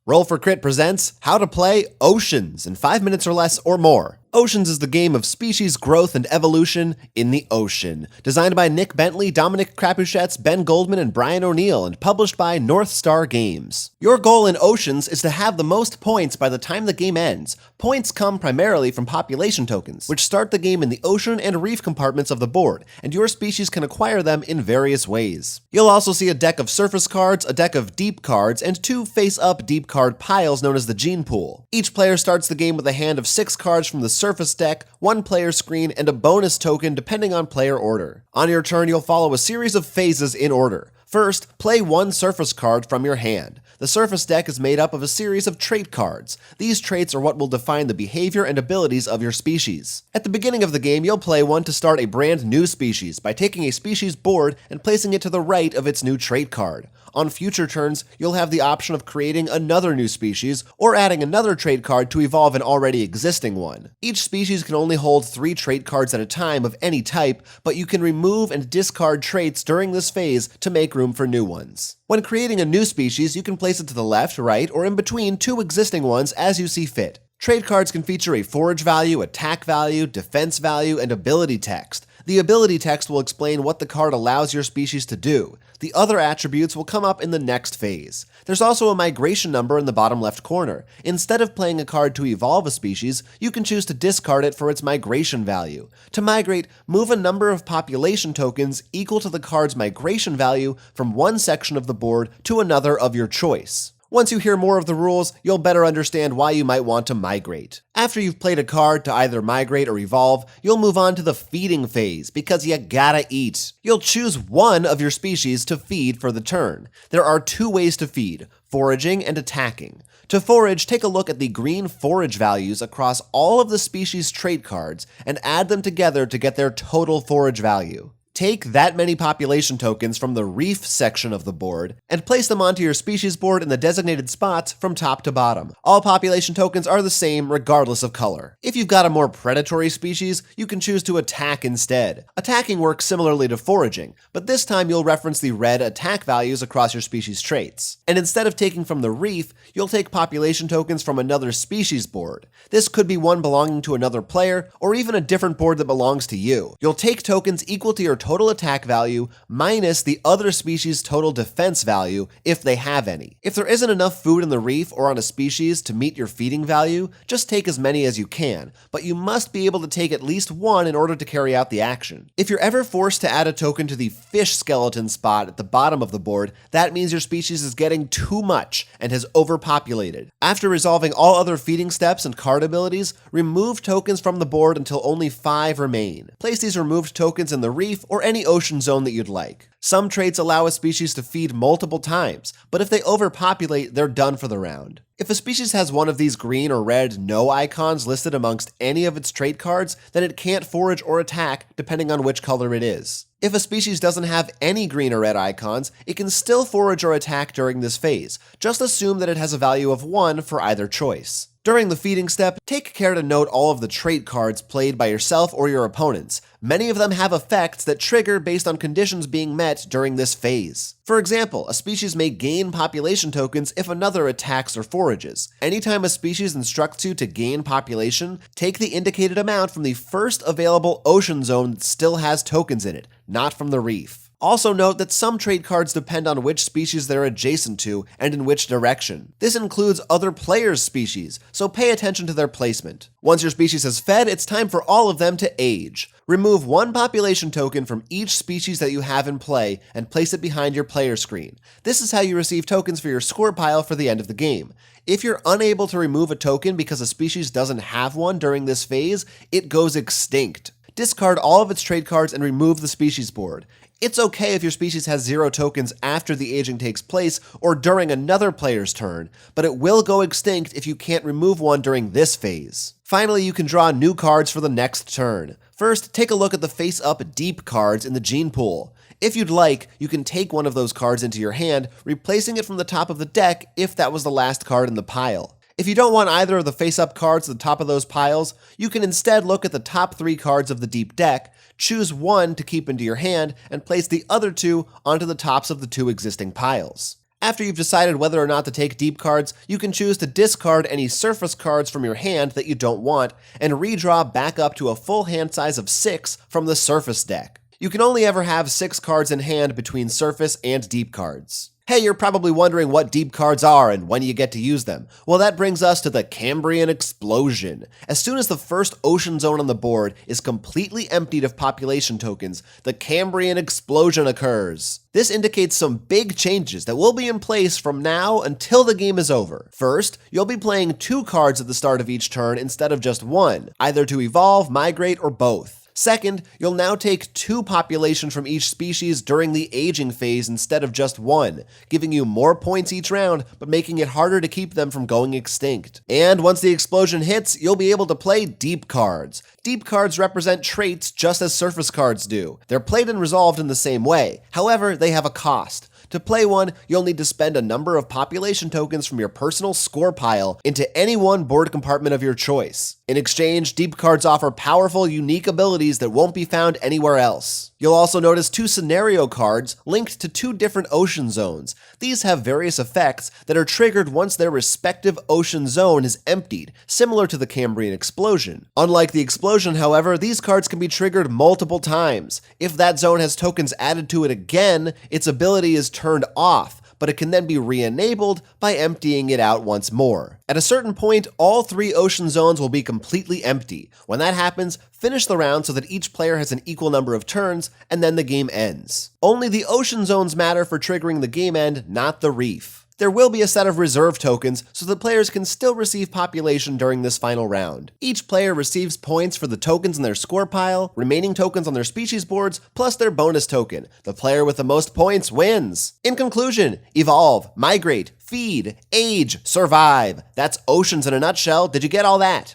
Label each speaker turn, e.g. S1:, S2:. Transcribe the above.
S1: Roll for Crit presents How to Play Oceans in 5 minutes or less or more. Oceans is the game of species growth and evolution in the ocean. Designed by Nick Bentley, Dominic Crapuchettes, Ben Goldman, and Brian O'Neill, and published by North Star Games. Your goal in Oceans is to have the most points by the time the game ends. Points come primarily from population tokens, which start the game in the ocean and reef compartments of the board, and your species can acquire them in various ways. You'll also see a deck of surface cards, a deck of deep cards, and 2 face-up deep card piles known as the gene pool. Each player starts the game with a hand of 6 cards from the surface deck, 1 player screen, and a bonus token depending on player order. On your turn, you'll follow a series of phases in order. First, play 1 surface card from your hand. The surface deck is made up of a series of trait cards. These traits are what will define the behavior and abilities of your species. At the beginning of the game, you'll play one to start a brand new species by taking a species board and placing it to the right of its new trait card. On future turns, you'll have the option of creating another new species or adding another trait card to evolve an already existing one. Each species can only hold 3 trait cards at a time of any type, but you can remove and discard traits during this phase to make room for new ones. When creating a new species, you can place it to the left, right, or in between 2 existing ones as you see fit. Trait cards can feature a forage value, attack value, defense value, and ability text. The ability text will explain what the card allows your species to do. The other attributes will come up in the next phase. There's also a migration number in the bottom left corner. Instead of playing a card to evolve a species, you can choose to discard it for its migration value. To migrate, move a number of population tokens equal to the card's migration value from one section of the board to another of your choice. Once you hear more of the rules, you'll better understand why you might want to migrate. After you've played a card to either migrate or evolve, you'll move on to the feeding phase, because you gotta eat. You'll choose one of your species to feed for the turn. There are 2 ways to feed: foraging and attacking. To forage, take a look at the green forage values across all of the species trait cards and add them together to get their total forage value. Take that many population tokens from the reef section of the board and place them onto your species board in the designated spots from top to bottom. All population tokens are the same regardless of color. If you've got a more predatory species, you can choose to attack instead. Attacking works similarly to foraging, but this time you'll reference the red attack values across your species traits. And instead of taking from the reef, you'll take population tokens from another species board. This could be one belonging to another player, or even a different board that belongs to you. You'll take tokens equal to your total attack value minus the other species' total defense value if they have any. If there isn't enough food in the reef or on a species to meet your feeding value, just take as many as you can, but you must be able to take at least 1 in order to carry out the action. If you're ever forced to add a token to the fish skeleton spot at the bottom of the board, that means your species is getting too much and has overpopulated. After resolving all other feeding steps and card abilities, remove tokens from the board until only 5 remain. Place these removed tokens in the reef or any ocean zone that you'd like. Some traits allow a species to feed multiple times, but if they overpopulate, they're done for the round. If a species has one of these green or red no icons listed amongst any of its trait cards, then it can't forage or attack depending on which color it is. If a species doesn't have any green or red icons, it can still forage or attack during this phase. Just assume that it has a value of 1 for either choice. During the feeding step, take care to note all of the trait cards played by yourself or your opponents. Many of them have effects that trigger based on conditions being met during this phase. For example, a species may gain population tokens if another attacks or forages. Anytime a species instructs you to gain population, take the indicated amount from the first available ocean zone that still has tokens in it, not from the reef. Also note that some trait cards depend on which species they're adjacent to and in which direction. This includes other players' species, so pay attention to their placement. Once your species has fed, it's time for all of them to age. Remove 1 population token from each species that you have in play and place it behind your player screen. This is how you receive tokens for your score pile for the end of the game. If you're unable to remove a token because a species doesn't have one during this phase, it goes extinct. Discard all of its trait cards and remove the species board. It's okay if your species has 0 tokens after the aging takes place or during another player's turn, but it will go extinct if you can't remove one during this phase. Finally, you can draw new cards for the next turn. First, take a look at the face-up deep cards in the gene pool. If you'd like, you can take one of those cards into your hand, replacing it from the top of the deck if that was the last card in the pile. If you don't want either of the face-up cards at the top of those piles, you can instead look at the top 3 cards of the deep deck, choose one to keep into your hand, and place the other 2 onto the tops of the 2 existing piles. After you've decided whether or not to take deep cards, you can choose to discard any surface cards from your hand that you don't want, and redraw back up to a full hand size of 6 from the surface deck. You can only ever have 6 cards in hand between surface and deep cards. Hey, you're probably wondering what deep cards are and when you get to use them. Well, that brings us to the Cambrian Explosion. As soon as the first ocean zone on the board is completely emptied of population tokens, the Cambrian Explosion occurs. This indicates some big changes that will be in place from now until the game is over. First, you'll be playing 2 cards at the start of each turn instead of just 1, either to evolve, migrate, or both. Second, you'll now take 2 population from each species during the aging phase instead of just 1, giving you more points each round, but making it harder to keep them from going extinct. And once the explosion hits, you'll be able to play deep cards. Deep cards represent traits just as surface cards do. They're played and resolved in the same way. However, they have a cost. To play one, you'll need to spend a number of population tokens from your personal score pile into any one board compartment of your choice. In exchange, deep cards offer powerful, unique abilities that won't be found anywhere else. You'll also notice 2 scenario cards linked to 2 different ocean zones. These have various effects that are triggered once their respective ocean zone is emptied, similar to the Cambrian Explosion. Unlike the explosion, however, these cards can be triggered multiple times. If that zone has tokens added to it again, its ability is turned off, but it can then be re-enabled by emptying it out once more. At a certain point, all 3 ocean zones will be completely empty. When that happens, finish the round so that each player has an equal number of turns, and then the game ends. Only the ocean zones matter for triggering the game end, not the reef. There will be a set of reserve tokens, so that players can still receive population during this final round. Each player receives points for the tokens in their score pile, remaining tokens on their species boards, plus their bonus token. The player with the most points wins. In conclusion, evolve, migrate, feed, age, survive. That's oceans in a nutshell. Did you get all that?